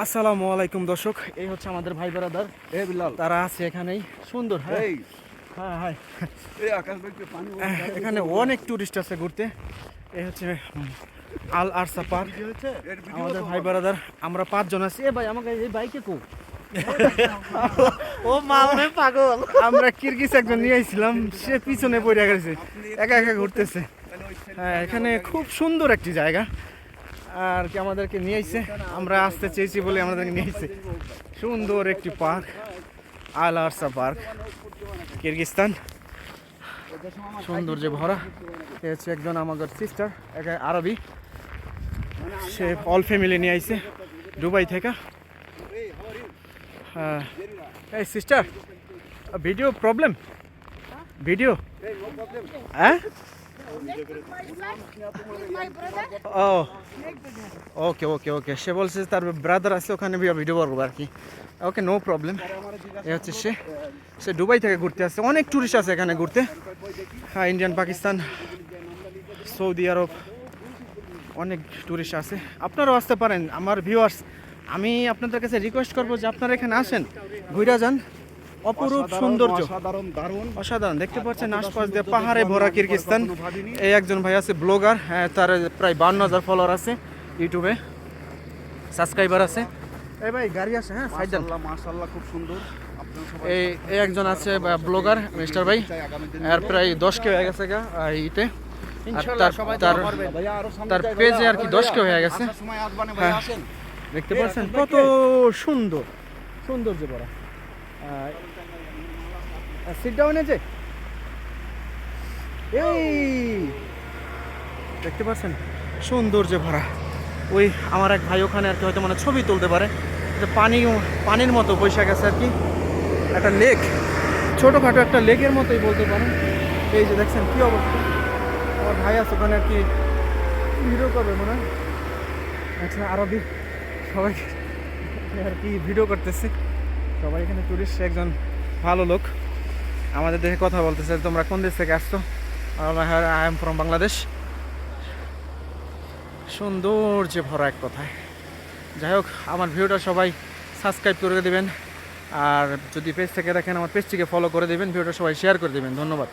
আসসালামু আলাইকুম দর্শক, এই হচ্ছে আমাদের ভাই ব্রাদার। বিলাল তারা আছে এখানেই, সুন্দর। হ্যাঁ এই হ্যাঁ হ্যাঁ এই আকাশ দেখতে পানি এখানে অনেক টুরিস্ট আছে ঘুরতে। এই হচ্ছে আল আরসা পার্ক। আমাদের ভাই ব্রাদার আমরা 5 জন আছি। ভাই আমাকে এই বাইকে কো ও মামে পাগল। আমরা কিরগিজ একজন নিয়ে আইছিলাম, সে পিছনে পড়ে গেছে, একা একা ঘুরতেছে। হ্যাঁ, এখানে খুব সুন্দর একটি জায়গা, আর কি আমাদেরকে নিয়ে আইছে। আমরা আসতে চেয়েছি বলে আমাদেরকে নিয়ে আইছে। সুন্দর একটি পার্ক, আল আরসা পার্ক, কিরগিস্তান। সৌন্দর্যে ভরা। এ হচ্ছে একজন আমাদের সিস্টার, আরবি, সে অল ফ্যামিলি নিয়ে আইছে দুবাই থেকে। হ্যাঁ, এই সিস্টার, ভিডিও প্রবলেম, ভিডিও হ্যাঁ ও ওকে ওকে ওকে, সে বলছে তার ব্রাদার আছে ওখানে, ভিডিও করবো আর কি। ওকে, নো প্রবলেম। এ হচ্ছে সে দুবাই থেকে ঘুরতে আসছে। অনেক টুরিস্ট আছে এখানে ঘুরতে। হ্যাঁ, ইন্ডিয়ান, পাকিস্তান, সৌদি আরব, অনেক টুরিস্ট আছে। আপনারাও আসতে পারেন আমার ভিউয়ার্স। আমি আপনাদের কাছে রিকোয়েস্ট করবো যে আপনারা এখানে আসেন, ঘুরে যান। অপরূপ সৌন্দর্য, অসাধারণ। দেখতে পাচ্ছেন আশপাশ দিয়ে পাহাড়ে ভরা কিরগিজস্তান। এই একজন ভাই আছে ব্লগার, হ্যাঁ, তার প্রায় 52,000 ফলোয়ার আছে ইউটিউবে, সাবস্ক্রাইবার আছে। এই ভাই গাড়ি আছে, হ্যাঁ সাইড দেন। মাশাআল্লাহ, খুব সুন্দর। এই একজন আছে ব্লগার মিস্টার ভাই, আর প্রায় 10K হয়ে গেছে গা ইতে। তার পেজে আর কি 10K হয়ে গেছে। হ্যাঁ, দেখতে পাচ্ছেন কত সুন্দর, সৌন্দর্য ভরা। সিট ডাউন আছে, এই দেখতে পাচ্ছেন সৌন্দর্যে ভরা। ওই আমার এক ভাই ওখানে আর কি হয়তো মানে ছবি তুলতে পারে। পানির মতো বৈশাখ আছে আর কি, একটা লেক, ছোটোখাটো একটা লেকের মতোই বলতে পারেন। এই যে দেখছেন কি অবস্থা। আমার ভাই আছে ওখানে আর কি, ভিডিও করবে মনে হয়। আচ্ছা, আরবি সবাই আর কি ভিডিও করতেছে। সবাই এখানে টুরিস্ট, একজন ভালো লোক আমাদের দেখে কথা বলতেছে, তোমরা কোন দেশ থেকে আসছো? I am from Bangladesh. সৌন্দর্যে ভরা এক কথায়। যাই হোক, আমার ভিডিওটা সবাই সাবস্ক্রাইব করে দেবেন, আর যদি পেজ থেকে দেখেন আমার পেজটিকে ফলো করে দেবেন, ভিডিওটা সবাই শেয়ার করে দেবেন। ধন্যবাদ।